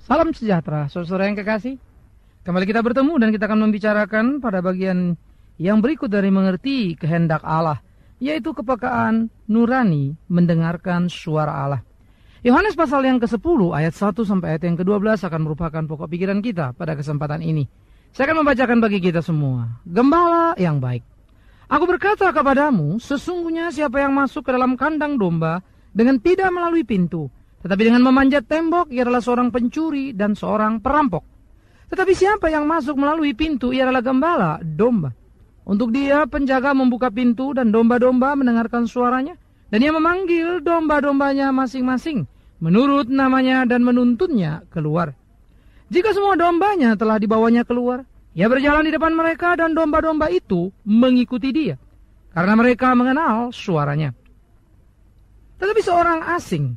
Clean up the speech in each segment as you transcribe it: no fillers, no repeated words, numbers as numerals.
Salam sejahtera, saudara yang kekasih. Kembali kita bertemu dan kita akan membicarakan pada bagian yang berikut dari mengerti kehendak Allah, yaitu kepekaan nurani mendengarkan suara Allah. Yohanes pasal yang ke-10 ayat 1 sampai ayat yang ke-12 akan merupakan pokok pikiran kita pada kesempatan ini. Saya akan membacakan bagi kita semua. Gembala yang baik. Aku berkata kepadamu, sesungguhnya siapa yang masuk ke dalam kandang domba dengan tidak melalui pintu, tetapi dengan memanjat tembok, ia adalah seorang pencuri dan seorang perampok. Tetapi siapa yang masuk melalui pintu, ia adalah gembala domba. Untuk dia penjaga membuka pintu dan domba-domba mendengarkan suaranya, dan ia memanggil domba-dombanya masing-masing menurut namanya dan menuntunnya keluar. Jika semua dombanya telah dibawanya keluar, ia berjalan di depan mereka dan domba-domba itu mengikuti dia, karena mereka mengenal suaranya. Tetapi seorang asing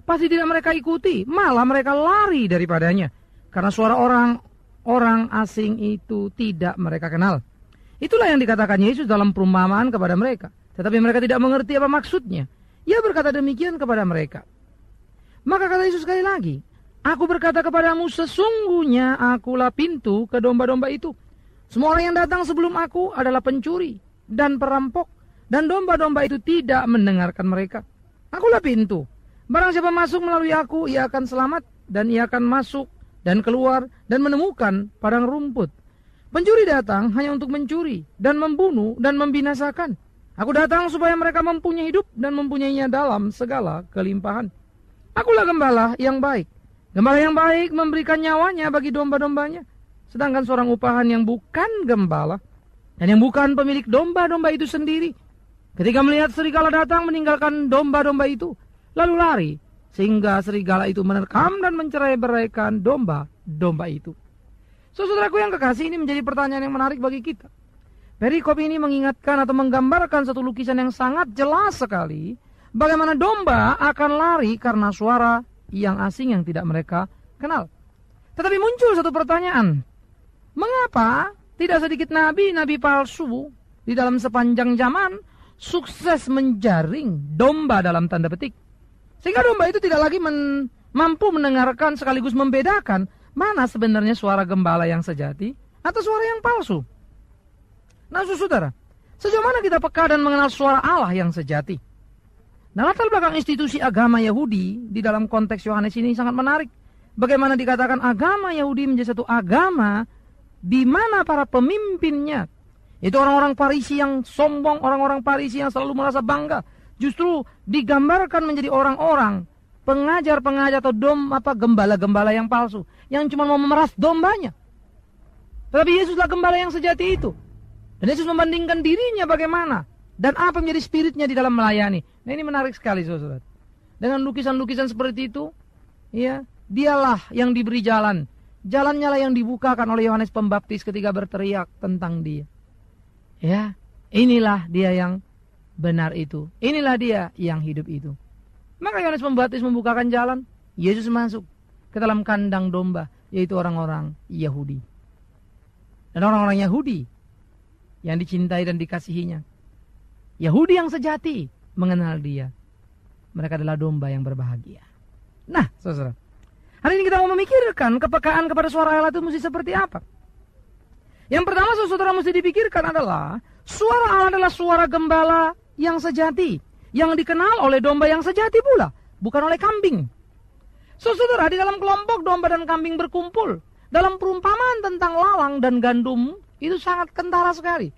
pasti tidak mereka ikuti, malah mereka lari daripadanya, karena suara orang asing itu tidak mereka kenal. Itulah yang dikatakan Yesus dalam perumpamaan kepada mereka. Tetapi mereka tidak mengerti apa maksudnya. Ia berkata demikian kepada mereka. Maka kata Yesus sekali lagi, aku berkata kepadamu, sesungguhnya akulah pintu ke domba-domba itu. Semua orang yang datang sebelum aku adalah pencuri dan perampok, dan domba-domba itu tidak mendengarkan mereka. Akulah pintu. Barang siapa masuk melalui aku, ia akan selamat, dan ia akan masuk dan keluar dan menemukan padang rumput. Pencuri datang hanya untuk mencuri dan membunuh dan membinasakan. Aku datang supaya mereka mempunyai hidup dan mempunyainya dalam segala kelimpahan. Akulah gembala yang baik. Gembala yang baik memberikan nyawanya bagi domba-dombanya. Sedangkan seorang upahan yang bukan gembala dan yang bukan pemilik domba-domba itu sendiri, ketika melihat serigala datang, meninggalkan domba-domba itu, lalu lari, sehingga serigala itu menerkam dan mencerai-beraikan domba-domba itu. Saudaraku yang kekasih, ini menjadi pertanyaan yang menarik bagi kita. Perikop ini mengingatkan atau menggambarkan satu lukisan yang sangat jelas sekali, bagaimana domba akan lari karena suara yang asing yang tidak mereka kenal. Tetapi muncul satu pertanyaan, mengapa tidak sedikit nabi-nabi palsu di dalam sepanjang zaman sukses menjaring domba dalam tanda petik, sehingga domba itu tidak lagi mampu mendengarkan sekaligus membedakan mana sebenarnya suara gembala yang sejati atau suara yang palsu. Nah saudara, sejauh mana kita peka dan mengenal suara Allah yang sejati? Nah, latar belakang institusi agama Yahudi di dalam konteks Yohanes ini sangat menarik. Bagaimana dikatakan agama Yahudi menjadi satu agama di mana para pemimpinnya, itu orang-orang Farisi yang sombong, orang-orang Farisi yang selalu merasa bangga, justru digambarkan menjadi orang-orang pengajar-pengajar atau gembala-gembala yang palsu, yang cuma mau memeras dombanya. Tetapi Yesuslah gembala yang sejati itu. Dan Yesus membandingkan dirinya bagaimana dan apa menjadi spiritnya di dalam melayani. Nah, ini menarik sekali saudara. Dengan lukisan-lukisan seperti itu, ya, dialah yang diberi jalan. Jalannya lah yang dibukakan oleh Yohanes Pembaptis ketika berteriak tentang dia. Ya, inilah dia yang benar itu. Inilah dia yang hidup itu. Maka Yohanes Pembaptis membukakan jalan, Yesus masuk ke dalam kandang domba, yaitu orang-orang Yahudi. Dan orang-orang Yahudi yang dicintai dan dikasihinya, Yahudi yang sejati mengenal dia. Mereka adalah domba yang berbahagia. Nah, saudara, hari ini kita mau memikirkan kepekaan kepada suara Allah itu mesti seperti apa. Yang pertama saudara mesti dipikirkan adalah suara Allah adalah suara gembala yang sejati, yang dikenal oleh domba yang sejati pula, bukan oleh kambing. Saudara, di dalam kelompok domba dan kambing berkumpul, dalam perumpamaan tentang lalang dan gandum, itu sangat kentara sekali.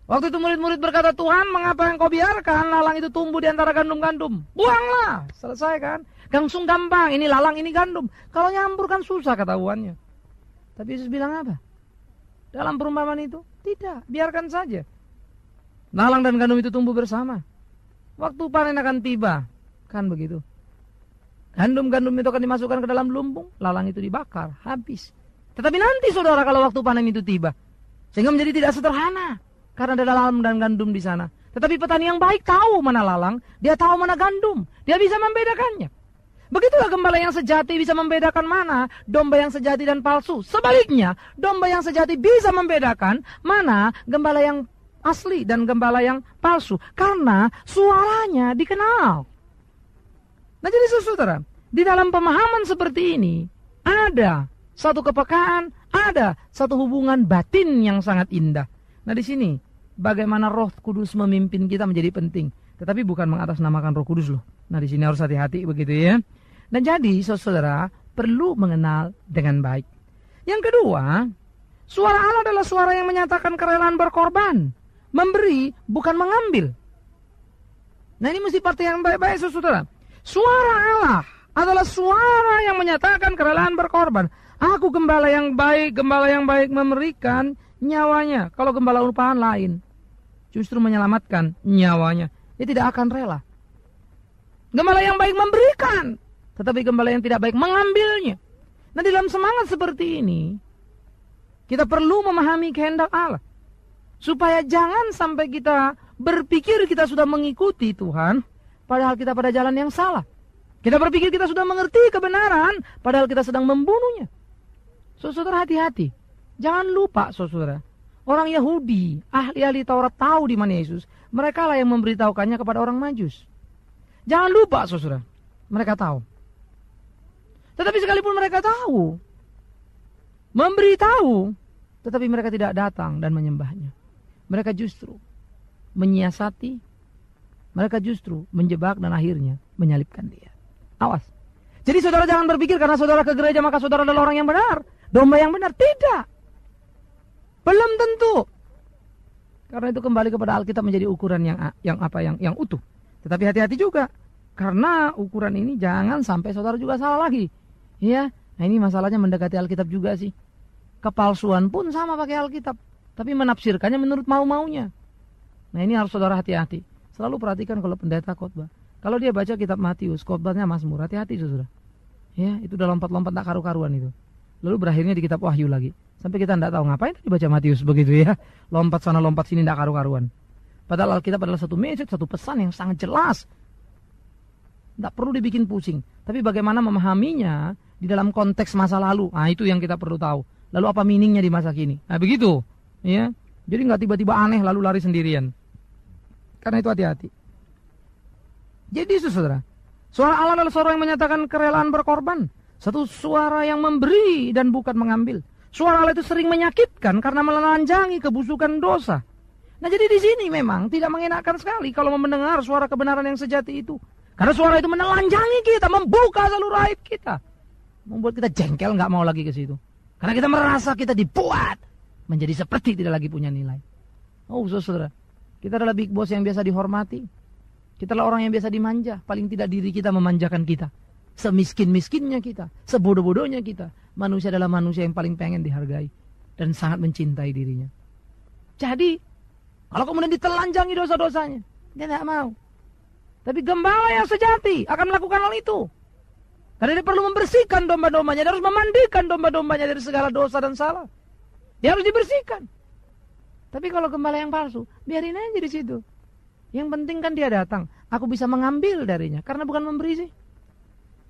Waktu itu murid-murid berkata, Tuhan, mengapa engkau biarkan lalang itu tumbuh di antara gandum-gandum? Buanglah, selesai kan? Langsung gampang, ini lalang, ini gandum. Kalau nyampur kan susah ketahuannya. Tapi Yesus bilang apa? Dalam perumpamaan itu, tidak, biarkan saja. Lalang dan gandum itu tumbuh bersama. Waktu panen akan tiba, kan begitu. Gandum-gandum itu akan dimasukkan ke dalam lumbung, lalang itu dibakar, habis. Tetapi nanti saudara kalau waktu panen itu tiba, sehingga menjadi tidak sederhana, karena ada lalang dan gandum di sana. Tetapi petani yang baik tahu mana lalang, dia tahu mana gandum, dia bisa membedakannya. Begitulah gembala yang sejati bisa membedakan mana domba yang sejati dan palsu. Sebaliknya, domba yang sejati bisa membedakan mana gembala yang asli dan gembala yang palsu, karena suaranya dikenal. Nah jadi saudara, di dalam pemahaman seperti ini, ada ada satu kepekaan, ada satu hubungan batin yang sangat indah. Nah di sini bagaimana Roh Kudus memimpin kita menjadi penting, tetapi bukan mengatasnamakan Roh Kudus loh. Nah di sini harus hati-hati begitu ya. Dan jadi saudara perlu mengenal dengan baik. Yang kedua, suara Allah adalah suara yang menyatakan kerelaan berkorban, memberi bukan mengambil. Nah ini mesti perhatian baik-baik saudara. Suara Allah adalah suara yang menyatakan kerelaan berkorban. Aku gembala yang baik memberikan nyawanya. Kalau gembala upahan lain, justru menyelamatkan nyawanya. Dia tidak akan rela. Gembala yang baik memberikan, tetapi gembala yang tidak baik mengambilnya. Nah dalam semangat seperti ini, kita perlu memahami kehendak Allah. Supaya jangan sampai kita berpikir kita sudah mengikuti Tuhan, padahal kita pada jalan yang salah. Kita berpikir kita sudah mengerti kebenaran, padahal kita sedang membunuhnya. Saudara hati-hati. Jangan lupa saudara, orang Yahudi, ahli-ahli Taurat tahu di mana Yesus. Mereka lah yang memberitahukannya kepada orang Majus. Jangan lupa saudara, mereka tahu. Tetapi sekalipun mereka tahu, memberitahu, tetapi mereka tidak datang dan menyembahnya. Mereka justru menyiasati, mereka justru menjebak dan akhirnya menyalibkan dia. Awas. Jadi saudara jangan berpikir karena saudara ke gereja maka saudara adalah orang yang benar, domba yang benar. Tidak. Belum tentu. Karena itu kembali kepada Alkitab menjadi ukuran yang utuh. Tetapi hati-hati juga. Karena ukuran ini jangan sampai saudara juga salah lagi. Ya. Nah ini masalahnya mendekati Alkitab juga sih. Kepalsuan pun sama pakai Alkitab, tapi menafsirkannya menurut mau-maunya. Nah ini harus saudara hati-hati. Selalu perhatikan kalau pendeta khotbah. Kalau dia baca kitab Matius, khotbahnya Mazmur, hati-hati saudara. Ya, itu udah lompat-lompat tak karu-karuan itu. Lalu berakhirnya di kitab Wahyu lagi. Sampai kita tidak tahu ngapain tadi baca Matius begitu ya. Lompat sana lompat sini tak karu-karuan. Padahal Alkitab adalah satu message, satu pesan yang sangat jelas. Tidak perlu dibikin pusing. Tapi bagaimana memahaminya di dalam konteks masa lalu. Nah itu yang kita perlu tahu. Lalu apa meaningnya di masa kini. Nah begitu. Ya. Jadi nggak tiba-tiba aneh lalu lari sendirian. Karena itu hati-hati. Jadi saudara, suara Allah adalah suara yang menyatakan kerelaan berkorban. Satu suara yang memberi dan bukan mengambil. Suara Allah itu sering menyakitkan karena menelanjangi kebusukan dosa. Nah jadi di sini memang tidak mengenakan sekali kalau mendengar suara kebenaran yang sejati itu. Karena suara itu menelanjangi kita, membuka saluran aib kita. Membuat kita jengkel, nggak mau lagi ke situ. Karena kita merasa kita dibuat menjadi seperti tidak lagi punya nilai. Oh saudara, kita adalah big boss yang biasa dihormati. Kita adalah orang yang biasa dimanja. Paling tidak diri kita memanjakan kita. Semiskin-miskinnya kita, sebodoh-bodohnya kita. Manusia adalah manusia yang paling pengen dihargai dan sangat mencintai dirinya. Jadi, kalau kemudian ditelanjangi dosa-dosanya, dia tidak mau. Tapi gembala yang sejati akan melakukan hal itu. Karena dia perlu membersihkan domba-dombanya. Dia harus memandikan domba-dombanya dari segala dosa dan salah. Dia harus dibersihkan. Tapi kalau gembala yang palsu, biarin aja di situ. Yang penting kan dia datang. Aku bisa mengambil darinya. Karena bukan memberi sih.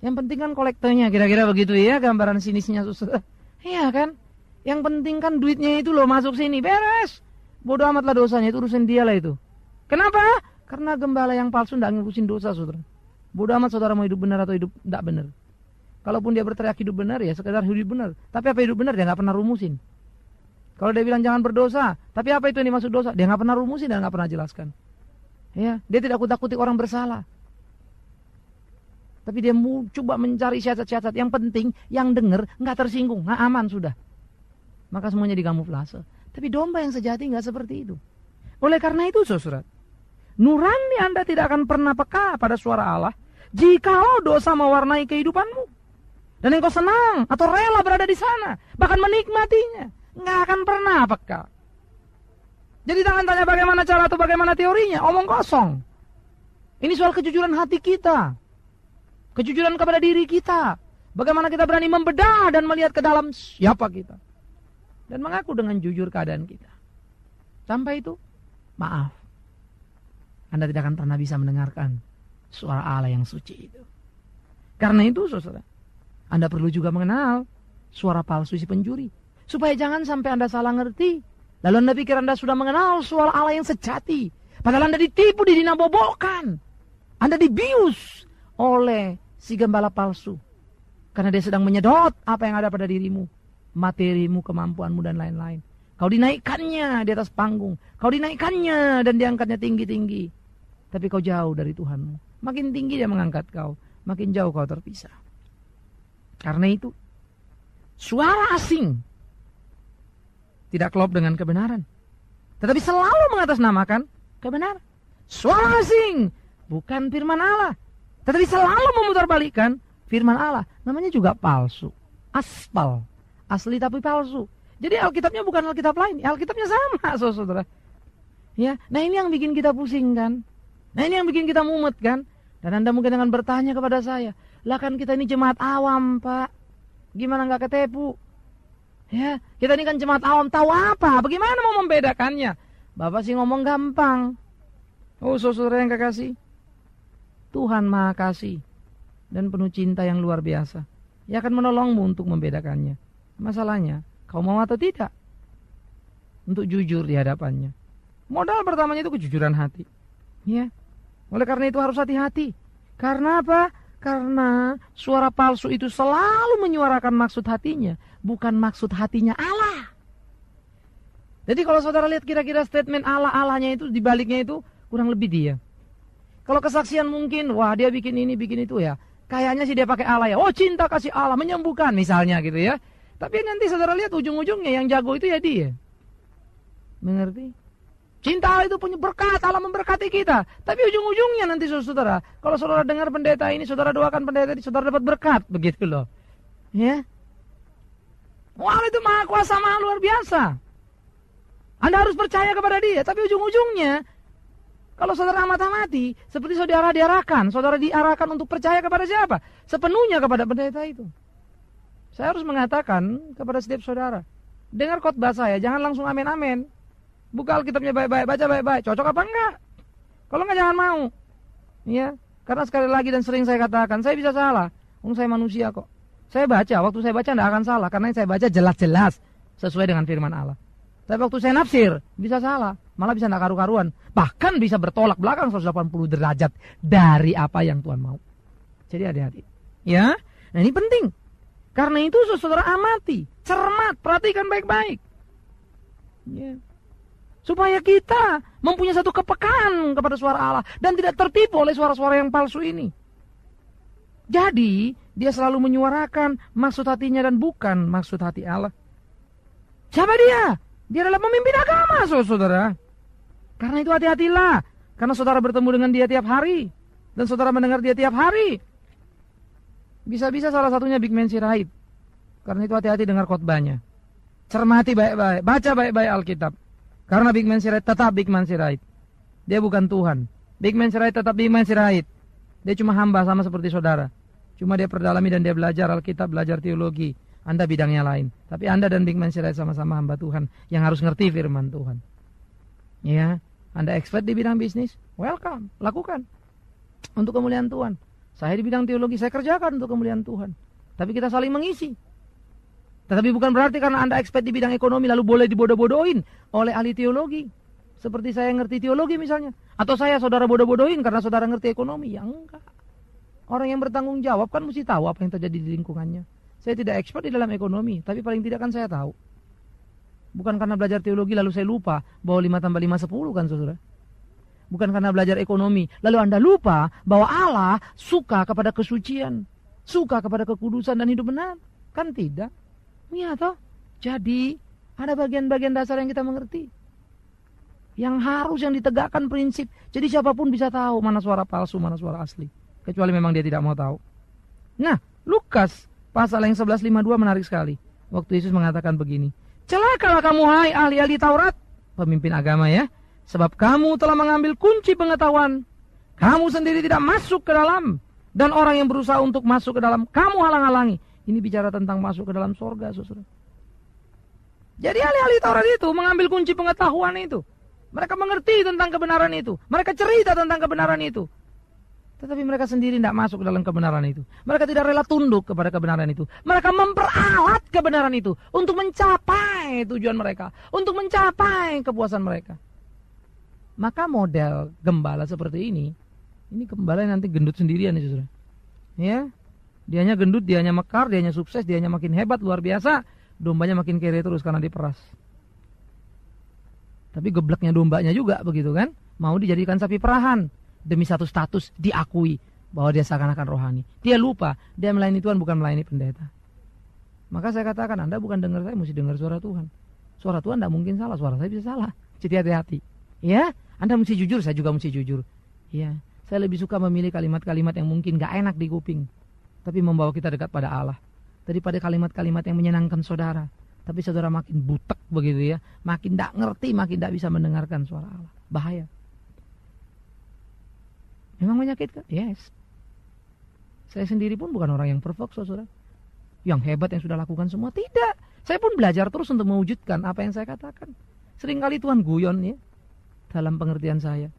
Yang penting kan kolektornya. Kira-kira begitu ya gambaran sinisnya susah. Iya kan. Yang penting kan duitnya itu loh masuk sini. Beres. Bodoh amatlah dosanya. Itu urusan dia lah itu. Kenapa? Karena gembala yang palsu tidak ngurusin dosa saudara. Bodoh amat saudara mau hidup benar atau hidup tidak benar. Kalaupun dia berteriak hidup benar ya sekedar hidup benar. Tapi apa hidup benar dia nggak pernah rumusin. Kalau dia bilang jangan berdosa. Tapi apa itu yang dimaksud dosa? Dia nggak pernah rumusin dan nggak pernah jelaskan. Ya, dia tidak kutak-kutik orang bersalah. Tapi dia mau coba mencari syarat-syarat. Yang penting, yang dengar nggak tersinggung, nggak aman sudah. Maka semuanya dikamuflase. Tapi domba yang sejati nggak seperti itu. Oleh karena itu, saudara, nurani Anda tidak akan pernah peka pada suara Allah jikalau dosa mewarnai kehidupanmu. Dan engkau senang atau rela berada di sana, bahkan menikmatinya, nggak akan pernah peka. Jadi jangan tanya bagaimana cara atau bagaimana teorinya, omong kosong. Ini soal kejujuran hati kita. Kejujuran kepada diri kita. Bagaimana kita berani membedah dan melihat ke dalam siapa kita. Dan mengaku dengan jujur keadaan kita. Sampai itu, maaf. Anda tidak akan pernah bisa mendengarkan suara Allah yang suci itu. Karena itu, saudara, Anda perlu juga mengenal suara palsu si pencuri. Supaya jangan sampai Anda salah ngerti. Lalu Anda pikir Anda sudah mengenal suara Allah yang sejati. Padahal Anda ditipu, didinabobokan. Anda dibius oleh si gembala palsu. Karena dia sedang menyedot apa yang ada pada dirimu. Materimu, kemampuanmu, dan lain-lain. Kau dinaikkannya di atas panggung. Kau dinaikkannya dan diangkatnya tinggi-tinggi. Tapi kau jauh dari Tuhanmu. Makin tinggi dia mengangkat kau. Makin jauh kau terpisah. Karena itu, suara asing tidak klop dengan kebenaran. Tetapi selalu mengatasnamakan kebenaran. Suara asing bukan firman Allah. Tetapi selalu memutarbalikkan firman Allah. Namanya juga palsu. Aspal. Asli tapi palsu. Jadi Alkitabnya bukan Alkitab lain. Alkitabnya sama, saudara. Ya, nah ini yang bikin kita pusing kan. Nah ini yang bikin kita mumet kan. Dan Anda mungkin akan bertanya kepada saya. Lah kan kita ini jemaat awam, Pak. Gimana nggak ketipu? Ya, kita ini kan jemaat awam, tahu apa? Bagaimana mau membedakannya? Bapak sih ngomong gampang. Oh, saudara yang kekasih. Tuhan Maha Kasih dan penuh cinta yang luar biasa. Ia akan menolongmu untuk membedakannya. Masalahnya, kau mau atau tidak? Untuk jujur di hadapannya. Modal pertamanya itu kejujuran hati. Ya. Oleh karena itu harus hati-hati. Karena apa? Karena suara palsu itu selalu menyuarakan maksud hatinya, bukan maksud hatinya Allah. Jadi kalau saudara lihat kira-kira statement Allah-Allahnya itu, dibaliknya itu kurang lebih dia. Kalau kesaksian mungkin, wah dia bikin ini, bikin itu ya. Kayaknya sih dia pakai Allah ya. Oh cinta kasih Allah, menyembuhkan misalnya gitu ya. Tapi nanti saudara lihat ujung-ujungnya yang jago itu ya dia. Mengerti? Cinta Allah itu punya berkat, Allah memberkati kita. Tapi ujung-ujungnya nanti saudara, kalau saudara dengar pendeta ini, saudara doakan pendeta ini, saudara dapat berkat. Begitu loh. Ya. Wah itu maha kuasa, maha luar biasa. Anda harus percaya kepada dia. Tapi ujung-ujungnya, kalau saudara amati, seperti saudara diarahkan untuk percaya kepada siapa? Sepenuhnya kepada pendeta itu. Saya harus mengatakan kepada setiap saudara, dengar khotbah saya, jangan langsung amin-amin. Buka Alkitabnya baik-baik, baca baik-baik, cocok apa enggak? Kalau enggak jangan mau. Ya, karena sekali lagi dan sering saya katakan, saya bisa salah. Saya manusia kok. Saya baca, waktu saya baca enggak akan salah, karena yang saya baca jelas-jelas sesuai dengan firman Allah. Tapi waktu saya nafsir, bisa salah. Malah bisa enggak karu-karuan. Bahkan bisa bertolak belakang 180 derajat dari apa yang Tuhan mau. Jadi hati-hati. Ya, nah ini penting. Karena itu saudara amati, cermat, perhatikan baik-baik. Ya. Supaya kita mempunyai satu kepekaan kepada suara Allah. Dan tidak tertipu oleh suara-suara yang palsu ini. Jadi, dia selalu menyuarakan maksud hatinya dan bukan maksud hati Allah. Siapa dia? Dia adalah pemimpin agama, saudara. Karena itu hati-hatilah. Karena saudara bertemu dengan dia tiap hari. Dan saudara mendengar dia tiap hari. Bisa-bisa salah satunya Big Man Sirait. Karena itu hati-hati dengar khotbahnya. Cermati baik-baik. Baca baik-baik Alkitab. Karena Big Man Sirait tetap Big Man Sirait. Dia bukan Tuhan. Big Man Sirait tetap Big Man Sirait. Dia cuma hamba sama seperti saudara. Cuma dia perdalami dan dia belajar Alkitab, belajar teologi. Anda bidangnya lain. Tapi Anda dan Big Man Sirait sama-sama hamba Tuhan. Yang harus ngerti firman Tuhan. Ya, Anda expert di bidang bisnis? Welcome. Lakukan. Untuk kemuliaan Tuhan. Saya di bidang teologi, saya kerjakan untuk kemuliaan Tuhan. Tapi kita saling mengisi. Tetapi bukan berarti karena Anda expert di bidang ekonomi lalu boleh dibodoh-bodohin oleh ahli teologi. Seperti saya ngerti teologi misalnya. Atau saya saudara bodoh-bodohin karena saudara ngerti ekonomi. Ya enggak. Orang yang bertanggung jawab kan mesti tahu apa yang terjadi di lingkungannya. Saya tidak expert di dalam ekonomi, tapi paling tidak kan saya tahu. Bukan karena belajar teologi lalu saya lupa bahwa 5 tambah 5 10 kan saudara. Bukan karena belajar ekonomi lalu Anda lupa bahwa Allah suka kepada kesucian, suka kepada kekudusan dan hidup benar. Kan tidak. Iya toh. Jadi ada bagian-bagian dasar yang kita mengerti. Yang harus yang ditegakkan prinsip. Jadi siapapun bisa tahu mana suara palsu, mana suara asli. Kecuali memang dia tidak mau tahu. Nah, Lukas pasal yang 11:52 menarik sekali. Waktu Yesus mengatakan begini. Celakalah kamu hai ahli-ahli Taurat, pemimpin agama ya. Sebab kamu telah mengambil kunci pengetahuan. Kamu sendiri tidak masuk ke dalam. Dan orang yang berusaha untuk masuk ke dalam, kamu halang-halangi. Ini bicara tentang masuk ke dalam sorga, saudara. Jadi ahli-ahli Taurat itu mengambil kunci pengetahuan itu. Mereka mengerti tentang kebenaran itu. Mereka cerita tentang kebenaran itu. Tetapi mereka sendiri tidak masuk ke dalam kebenaran itu. Mereka tidak rela tunduk kepada kebenaran itu. Mereka memperalat kebenaran itu. Untuk mencapai tujuan mereka. Untuk mencapai kepuasan mereka. Maka model gembala seperti ini gembala yang nanti gendut sendirian ya saudara. Ya. Dianya gendut, dianya mekar, dianya sukses, dianya makin hebat, luar biasa. Dombanya makin kere terus karena diperas. Tapi gebleknya dombanya juga begitu kan. Mau dijadikan sapi perahan. Demi satu status diakui bahwa dia seakan-akan rohani. Dia lupa, dia melayani Tuhan bukan melayani pendeta. Maka saya katakan, Anda bukan dengar saya, mesti dengar suara Tuhan. Suara Tuhan tidak mungkin salah, suara saya bisa salah. Jadi hati-hati. Ya, Anda mesti jujur, saya juga mesti jujur. Ya, saya lebih suka memilih kalimat-kalimat yang mungkin gak enak di kuping, tapi membawa kita dekat pada Allah, daripada kalimat-kalimat yang menyenangkan saudara, tapi saudara makin butek begitu ya, makin tidak ngerti, makin tidak bisa mendengarkan suara Allah. Bahaya. Memang menyakitkan? Yes. Saya sendiri pun bukan orang yang perfect, saudara, yang hebat yang sudah lakukan semua. Tidak. Saya pun belajar terus untuk mewujudkan apa yang saya katakan. Seringkali Tuhan guyon ya dalam pengertian saya.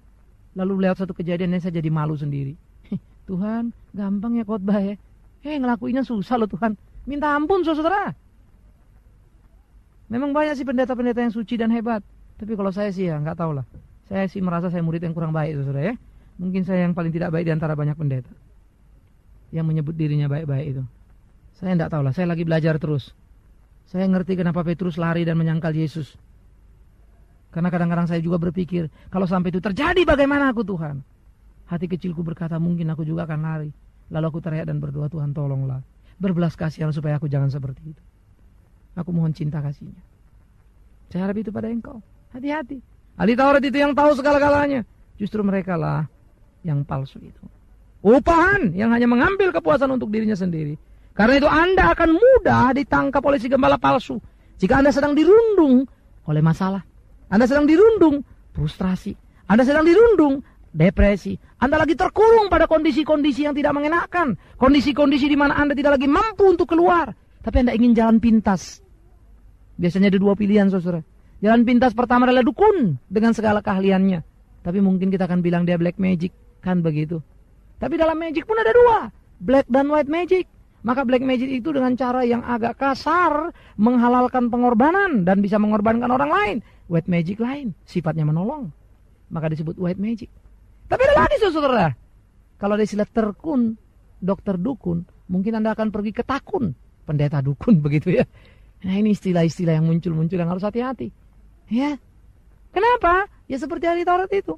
Lalu lewat satu kejadian yang saya jadi malu sendiri. Tuhan, gampang ya khotbah ya. Ngelakuinnya susah loh Tuhan. Minta ampun saudara. Memang banyak sih pendeta-pendeta yang suci dan hebat. Tapi kalau saya sih ya nggak tahu lah. Saya sih merasa saya murid yang kurang baik saudara ya. Mungkin saya yang paling tidak baik di antara banyak pendeta yang menyebut dirinya baik-baik itu. Saya nggak tahu lah. Saya lagi belajar terus. Saya ngerti kenapa Petrus lari dan menyangkal Yesus. Karena kadang-kadang saya juga berpikir, kalau sampai itu terjadi bagaimana aku Tuhan? Hati kecilku berkata mungkin aku juga akan lari. Lalu aku teriak dan berdoa, Tuhan tolonglah. Berbelas kasihan supaya aku jangan seperti itu. Aku mohon cinta kasih-Nya. Saya harap itu pada engkau. Hati-hati. Ahli Taurat itu yang tahu segala-galanya. Justru mereka lah yang palsu itu. Upahan yang hanya mengambil kepuasan untuk dirinya sendiri. Karena itu Anda akan mudah ditangkap oleh si gembala palsu. Jika Anda sedang dirundung oleh masalah. Anda sedang dirundung frustrasi. Anda sedang dirundung depresi. Anda lagi terkurung pada kondisi-kondisi yang tidak mengenakan. Kondisi-kondisi di mana Anda tidak lagi mampu untuk keluar. Tapi Anda ingin jalan pintas. Biasanya ada dua pilihan saudara. Jalan pintas pertama adalah dukun dengan segala keahliannya. Tapi mungkin kita akan bilang dia black magic. Kan begitu. Tapi dalam magic pun ada dua. Black dan white magic. Maka black magic itu dengan cara yang agak kasar menghalalkan pengorbanan dan bisa mengorbankan orang lain. White magic lain, sifatnya menolong. Maka disebut white magic. Tapi ada lagi saudara. Kalau ada istilah terkun, dokter dukun, mungkin Anda akan pergi ke takun, pendeta dukun begitu ya. Nah ini istilah-istilah yang muncul-muncul yang harus hati-hati. Ya. Kenapa? Ya seperti ahli Taurat itu.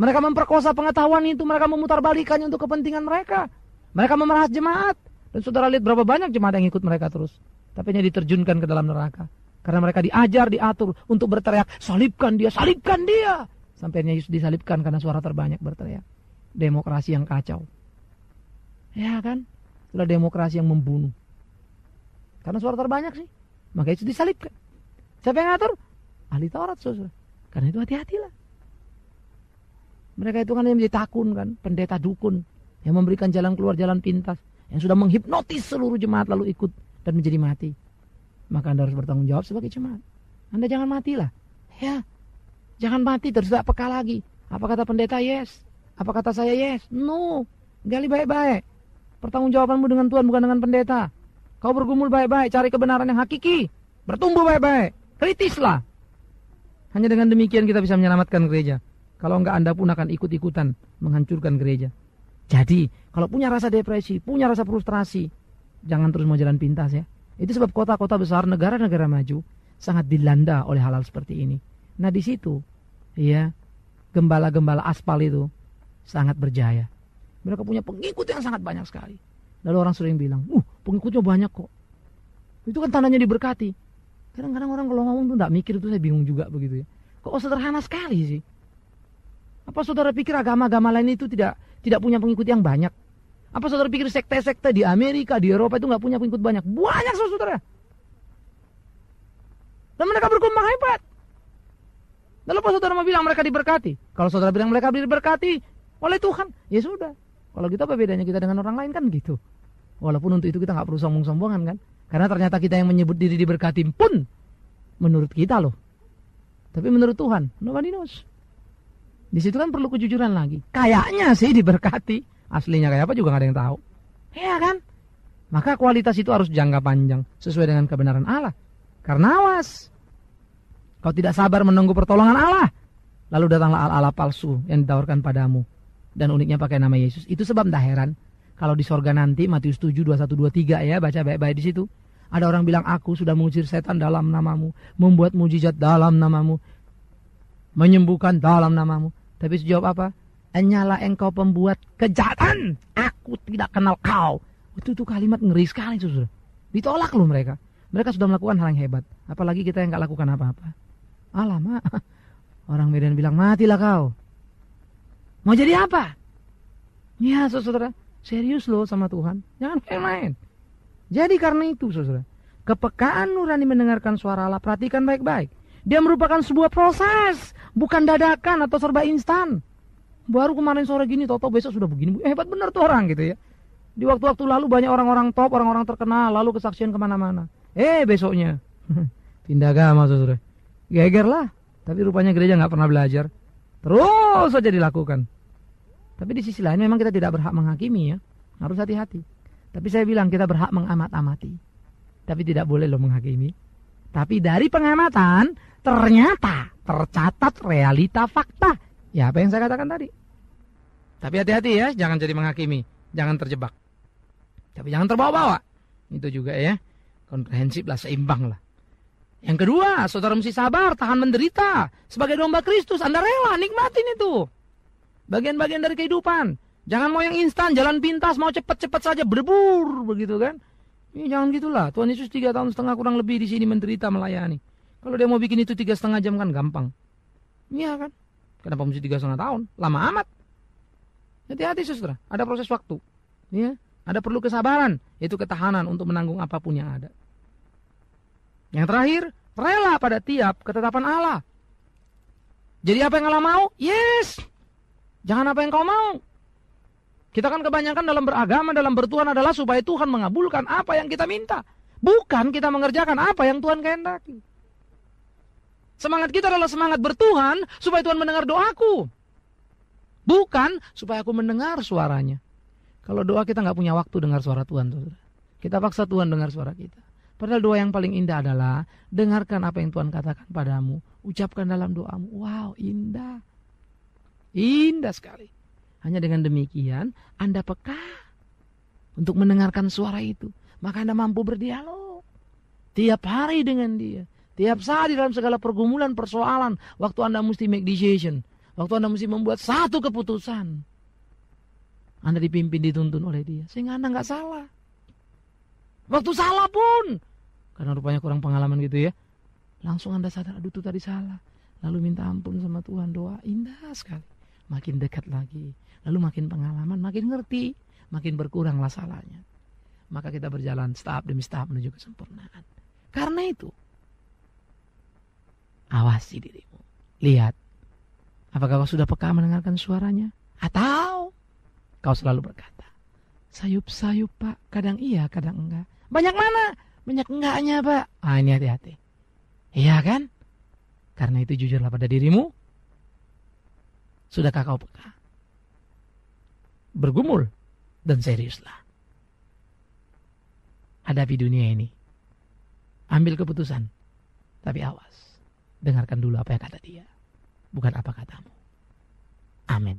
Mereka memperkosa pengetahuan itu, mereka memutarbalikannya untuk kepentingan mereka. Mereka memerahas jemaat. Dan saudara lihat berapa banyak jemaat yang ikut mereka terus. Tapi hanya diterjunkan ke dalam neraka. Karena mereka diajar, diatur untuk berteriak, salibkan dia, salibkan dia. Sampai Yesus disalibkan karena suara terbanyak berteriak. Demokrasi yang kacau. Ya kan? Itulah demokrasi yang membunuh. Karena suara terbanyak sih. Maka Yesus disalibkan. Siapa yang ngatur? Ahli Taurat saudara. Karena itu hati-hatilah. Mereka itu kan yang menjadi takun kan. Pendeta dukun. Yang memberikan jalan keluar, jalan pintas. Yang sudah menghipnotis seluruh jemaat lalu ikut dan menjadi mati. Maka Anda harus bertanggung jawab sebagai jemaat. Anda jangan matilah. Ya. Jangan mati terus tidak peka lagi. Apa kata pendeta? Yes. Apa kata saya? Yes. No. Gali baik-baik. Pertanggungjawabanmu dengan Tuhan bukan dengan pendeta. Kau bergumul baik-baik, cari kebenaran yang hakiki. Bertumbuh baik-baik. Kritislah. Hanya dengan demikian kita bisa menyelamatkan gereja. Kalau enggak Anda pun akan ikut-ikutan menghancurkan gereja. Jadi, kalau punya rasa depresi, punya rasa frustrasi, jangan terus mau jalan pintas ya. Itu sebab kota-kota besar, negara-negara maju sangat dilanda oleh hal-hal seperti ini. Nah di situ, ya, gembala-gembala aspal itu sangat berjaya. Mereka punya pengikut yang sangat banyak sekali. Lalu orang sering bilang, pengikutnya banyak kok. Itu kan tandanya diberkati. Kadang-kadang orang kalau ngomong tuh tidak mikir, itu saya bingung juga begitu ya. Kok sederhana sekali sih? Apa saudara pikir agama-agama lain itu tidak punya pengikut yang banyak? Apa saudara pikir sekte-sekte di Amerika, di Eropa itu nggak punya pengikut banyak? Banyak saudara. Dan mereka berkembang hebat. Lalu apa saudara mau bilang mereka diberkati? Kalau saudara bilang mereka diberkati oleh Tuhan, ya sudah. Kalau kita apa bedanya kita dengan orang lain kan gitu. Walaupun untuk itu kita nggak perlu sombong-sombongan kan. Karena ternyata kita yang menyebut diri diberkati pun menurut kita loh. Tapi menurut Tuhan, nobody knows. Di situ kan perlu kejujuran lagi. Kayaknya sih diberkati, aslinya kayak apa juga nggak ada yang tahu. Ya kan? Maka kualitas itu harus jangka panjang sesuai dengan kebenaran Allah. Karena awas, kau tidak sabar menunggu pertolongan Allah, lalu datanglah Allah palsu yang ditawarkan padamu. Dan uniknya pakai nama Yesus. Itu sebab tidak heran Kalau di sorga nanti, Matius 7, 21, 23 ya, baca baik-baik di situ. Ada orang bilang, aku sudah mengusir setan dalam namamu, membuat mujizat dalam namamu, menyembuhkan dalam namamu. Tapi sejawab apa? Hanyalah engkau pembuat kejahatan, aku tidak kenal kau. Itu kalimat ngeri sekali, saudara. Ditolak loh mereka. Mereka sudah melakukan hal yang hebat. Apalagi kita yang gak lakukan apa-apa. Alamak. Orang Medan bilang, matilah kau. Mau jadi apa? Ya saudara, serius loh sama Tuhan. Jangan main-main. Jadi karena itu saudara, kepekaan nurani mendengarkan suara Allah, perhatikan baik-baik. Dia merupakan sebuah proses, bukan dadakan atau serba instan. Baru kemarin sore gini, tau-tau besok sudah begini. Hebat benar tuh orang gitu ya. Di waktu-waktu lalu banyak orang-orang top, orang-orang terkenal, lalu kesaksian kemana-mana. Besoknya pindah agama saudara. Geger lah. Tapi rupanya gereja gak pernah belajar. Terus saja dilakukan. Tapi di sisi lain memang kita tidak berhak menghakimi ya. Harus hati-hati. Tapi saya bilang kita berhak mengamat-amati. Tapi tidak boleh loh menghakimi. Tapi dari pengamatan ternyata tercatat realita fakta. Ya apa yang saya katakan tadi. Tapi hati-hati ya, jangan jadi menghakimi. Jangan terjebak. Tapi jangan terbawa-bawa. Itu juga ya. Komprehensif lah, seimbang lah. Yang kedua, saudara mesti sabar, tahan menderita. Sebagai domba Kristus, Anda rela, nikmatin itu. Bagian-bagian dari kehidupan. Jangan mau yang instan, jalan pintas, mau cepat-cepat saja, berebur, begitu kan. Ini jangan gitulah. Tuhan Yesus 3,5 tahun kurang lebih di sini menderita melayani. Kalau dia mau bikin itu 3,5 jam kan gampang. Iya kan. Kenapa mesti 3,5 tahun? Lama amat. Hati-hati saudara, ada proses waktu. Ya, ada perlu kesabaran, yaitu ketahanan untuk menanggung apapun yang ada. Yang terakhir, rela pada tiap ketetapan Allah. Jadi apa yang Allah mau? Yes. Jangan apa yang kau mau. Kita kan kebanyakan dalam beragama, dalam bertuhan adalah supaya Tuhan mengabulkan apa yang kita minta. Bukan kita mengerjakan apa yang Tuhan kehendaki. Semangat kita adalah semangat bertuhan supaya Tuhan mendengar doaku. Bukan supaya aku mendengar suaranya. Kalau doa kita nggak punya waktu dengar suara Tuhan. Saudara. Kita paksa Tuhan dengar suara kita. Padahal doa yang paling indah adalah dengarkan apa yang Tuhan katakan padamu. Ucapkan dalam doamu. Wow, indah. Indah sekali. Hanya dengan demikian Anda peka untuk mendengarkan suara itu. Maka Anda mampu berdialog. Tiap hari dengan dia. Tiap saat di dalam segala pergumulan, persoalan. Waktu Anda mesti make decision. Waktu Anda mesti membuat satu keputusan. Anda dipimpin, dituntun oleh dia. Sehingga Anda nggak salah. Waktu salah pun. Karena rupanya kurang pengalaman gitu ya. Langsung Anda sadar, aduh itu tadi salah. Lalu minta ampun sama Tuhan, doa indah sekali. Makin dekat lagi. Lalu makin pengalaman, makin ngerti. Makin berkuranglah salahnya. Maka kita berjalan tahap demi tahap menuju kesempurnaan. Karena itu, awasi dirimu. Lihat, apakah kau sudah peka mendengarkan suaranya? Atau kau selalu berkata, sayup-sayup pak, kadang iya, kadang enggak. Banyak mana? Banyak enggaknya pak. Ini hati-hati. Iya kan? Karena itu jujurlah pada dirimu. Sudahkah kau peka? Bergumul dan seriuslah. Hadapi dunia ini. Ambil keputusan. Tapi awas. Dengarkan dulu apa yang kata dia. Bukan apa katamu. Amin.